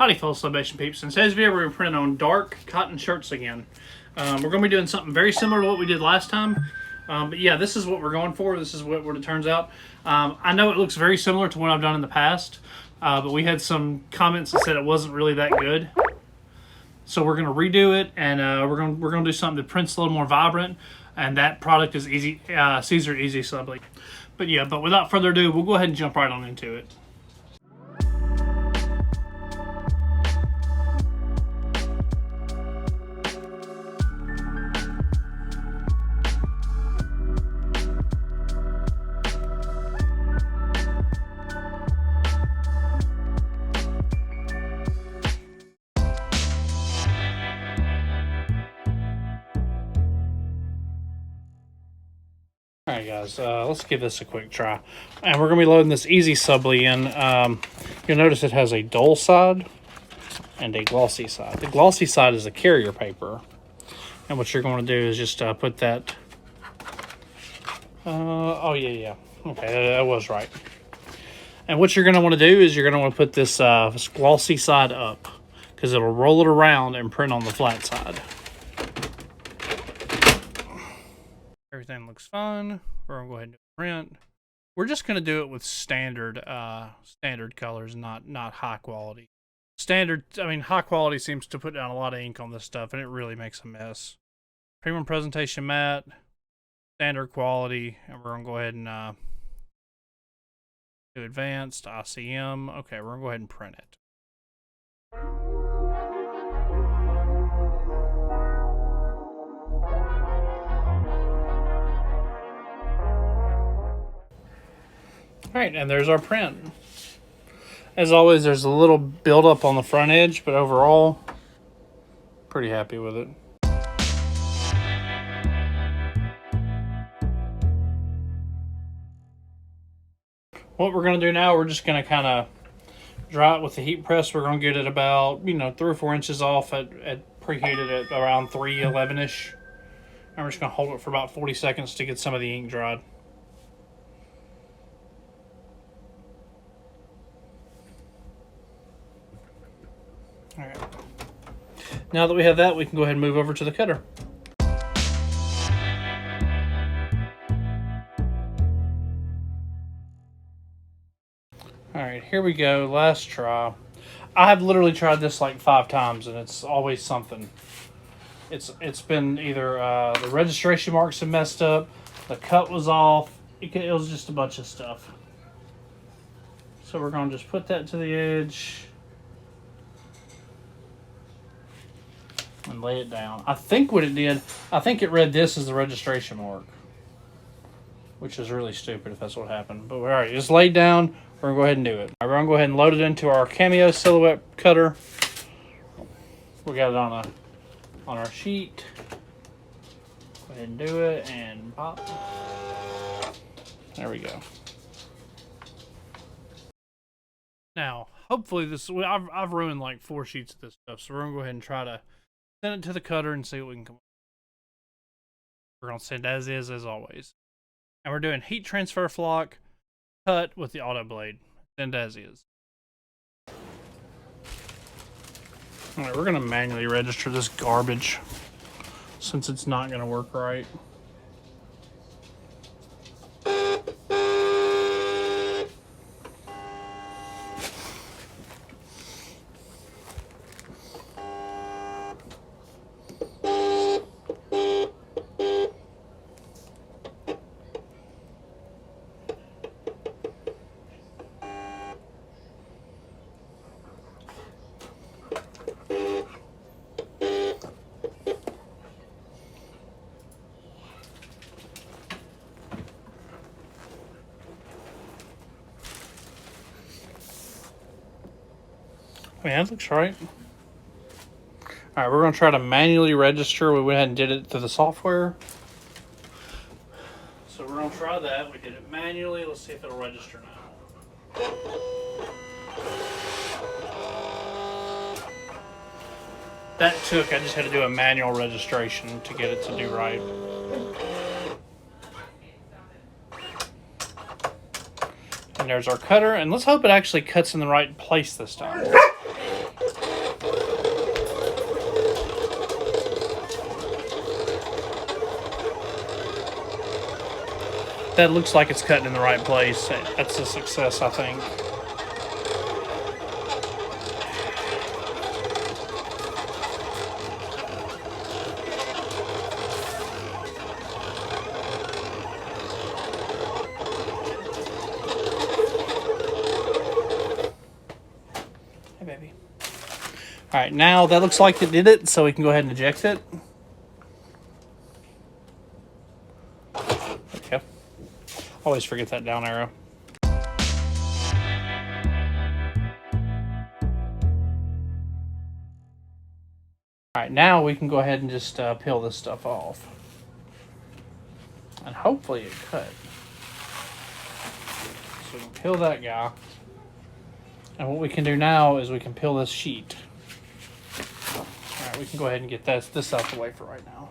Howdy fellow Sublimation peeps. In today's video we're going to print on dark cotton shirts again. We're going to be doing something very similar to what we did last time. But yeah, this is what we're going for. This is what it turns out. I know it looks very similar to what I've done in the past. But we had some comments that said it wasn't really that good. So we're going to redo it, and we're going to do something that prints a little more vibrant. And that product is Siser EasySubli. But yeah, but without further ado, we'll go ahead and jump right on into it. Alright guys, let's give this a quick try. And we're going to be loading this EasySubli in. You'll notice it has a dull side and a glossy side. The glossy side is the carrier paper. And what you're going to do is just put that... oh yeah. Okay, that was right. And what you're going to want to do is you're going to want to put this glossy side up, because it'll roll it around and print on the flat side. Everything looks fine. We're gonna go ahead and print. We're just gonna do it with standard colors, not high quality. High quality seems to put down a lot of ink on this stuff, and it really makes a mess. Premium presentation matte, standard quality, and we're gonna go ahead and do advanced ICM. Okay, we're gonna go ahead and print it. Alright, and there's our print. As always, there's a little buildup on the front edge, but overall, pretty happy with it. What we're going to do now, we're just going to kind of dry it with the heat press. We're going to get it about, 3 or 4 inches off at preheated at around 311-ish. And we're just going to hold it for about 40 seconds to get some of the ink dried. Alright. Now that we have that, we can go ahead and move over to the cutter. Alright, here we go. Last try. I have literally tried this like 5 times, and it's always something. It's been either the registration marks have messed up, the cut was off, it was just a bunch of stuff. So we're going to just put that to the edge and lay it down. I think what it did, I think it read this as the registration mark, which is really stupid if that's what happened. But all right, just lay it down. We're gonna go ahead and do it. All right, we're gonna go ahead and load it into our Cameo silhouette cutter. We got it on our sheet. Go ahead and do it and pop. There we go. Now, hopefully this. I've ruined like 4 sheets of this stuff, so we're gonna go ahead and try to send it to the cutter and see what we can come up with. We're going to send as is, as always. And we're doing heat transfer flock, cut with the auto blade. Send as is. Alright, we're going to manually register this garbage, since it's not going to work right. Yeah, it looks right. Alright, we're going to try to manually register. We went ahead and did it through the software. So we're going to try that. We did it manually. Let's see if it'll register now. That took, I just had to do a manual registration to get it to do right. And there's our cutter, and let's hope it actually cuts in the right place this time. that looks like it's cutting in the right place. That's a success, I think. Hey, baby. All right, now that looks like it did it, so we can go ahead and eject it. Okay. Always forget that down arrow. All right, now we can go ahead and just peel this stuff off. And hopefully it cut. So we can peel that guy. And what we can do now is we can peel this sheet. All right, we can go ahead and get this out the way for right now.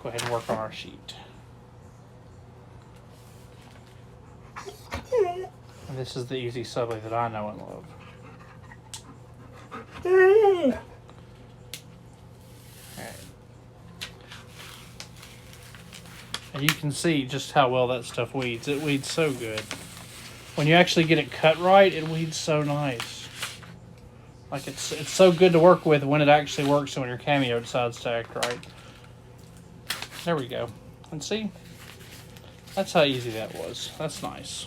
Go ahead and work on our sheet. And this is the EasySubli that I know and love. Alright. And you can see just how well that stuff weeds. It weeds so good. When you actually get it cut right, it weeds so nice. Like it's so good to work with when it actually works and when your Cameo decides to act right. There we go. And see? That's how easy that was. That's nice.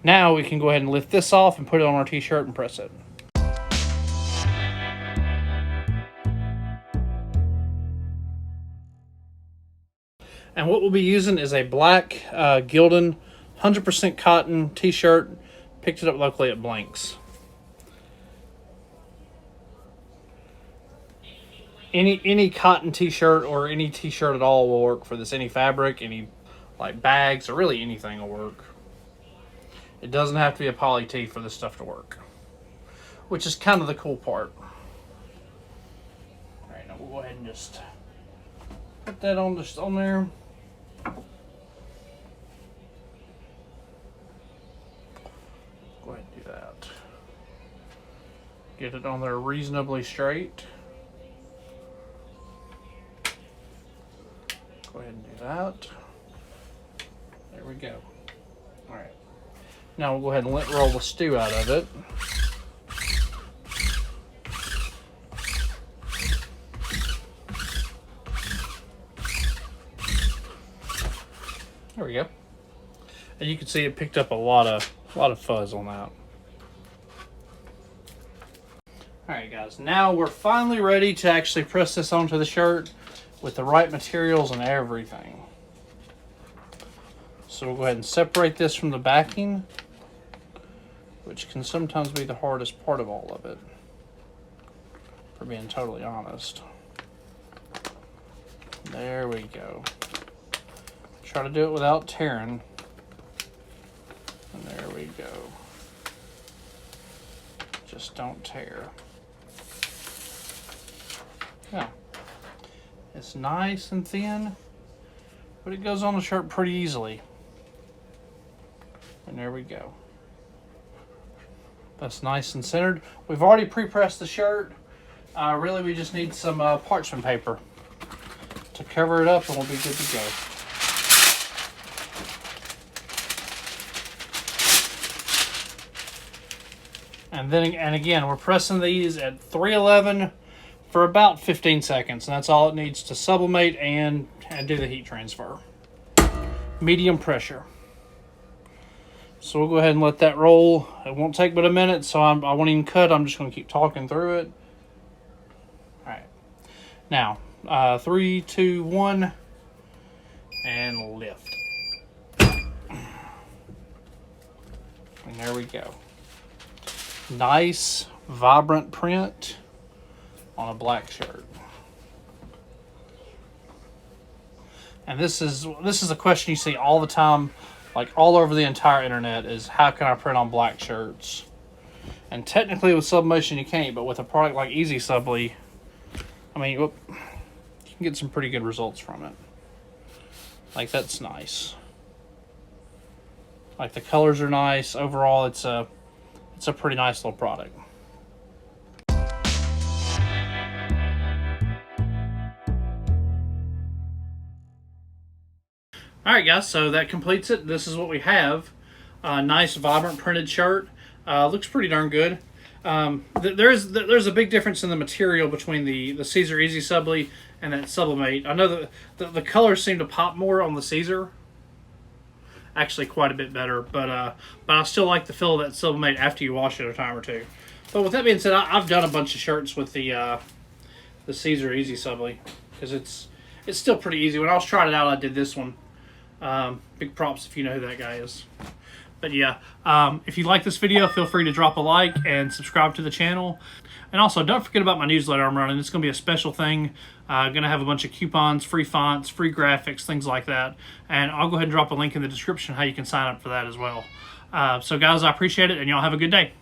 Now we can go ahead and lift this off and put it on our t-shirt and press it. And what we'll be using is a black Gildan 100% cotton t-shirt. Picked it up locally at Blanks. Any cotton t-shirt or any t-shirt at all will work for this. Any fabric, any like bags, or really anything will work. It doesn't have to be a poly tee for this stuff to work, which is kind of the cool part. All right, now we'll go ahead and just put that on there. Go ahead and do that. Get it on there reasonably straight. Go ahead and do that. There we go. All right. Now we'll go ahead and roll the stew out of it. There we go. And you can see it picked up a lot of fuzz on that. Alright guys, now we're finally ready to actually press this onto the shirt with the right materials and everything. So we'll go ahead and separate this from the backing, which can sometimes be the hardest part of all of it, for being totally honest. There we go. Try to do it without tearing. And there we go. Just don't tear. Yeah. It's nice and thin, but it goes on the shirt pretty easily. And there we go. That's nice and centered. We've already pre-pressed the shirt. Really, we just need some parchment paper to cover it up and we'll be good to go. And again, we're pressing these at 311 for about 15 seconds. And that's all it needs to sublimate and do the heat transfer. Medium pressure. So we'll go ahead and let that roll. It won't take but a minute, so I won't even cut. I'm just going to keep talking through it. All right. Now, 3, 2, 1, and lift. And there we go. Nice, vibrant print on a black shirt. And this is a question you see all the time, like all over the entire internet, is how can I print on black shirts? And technically with sublimation you can't, but with a product like EasySubli, I mean, you can get some pretty good results from it. Like, that's nice. Like, the colors are nice. Overall, it's a pretty nice little product. All right, guys, so that completes it. This is what we have. Nice, vibrant printed shirt. Looks pretty darn good. There's a big difference in the material between the Siser EasySubli and that Sublimate. I know that the colors seem to pop more on the Siser. Actually, quite a bit better, but I still like the feel of that Sublimate after you wash it a time or two. But with that being said, I've done a bunch of shirts with the Siser EasySubli because it's still pretty easy. When I was trying it out, I did this one. Big props if you know who that guy is. But yeah, if you like this video, feel free to drop a like and subscribe to the channel. And also, don't forget about my newsletter I'm running. It's going to be a special thing. Going to have a bunch of coupons, free fonts, free graphics, things like that. And I'll go ahead and drop a link in the description how you can sign up for that as well. So guys, I appreciate it, and y'all have a good day.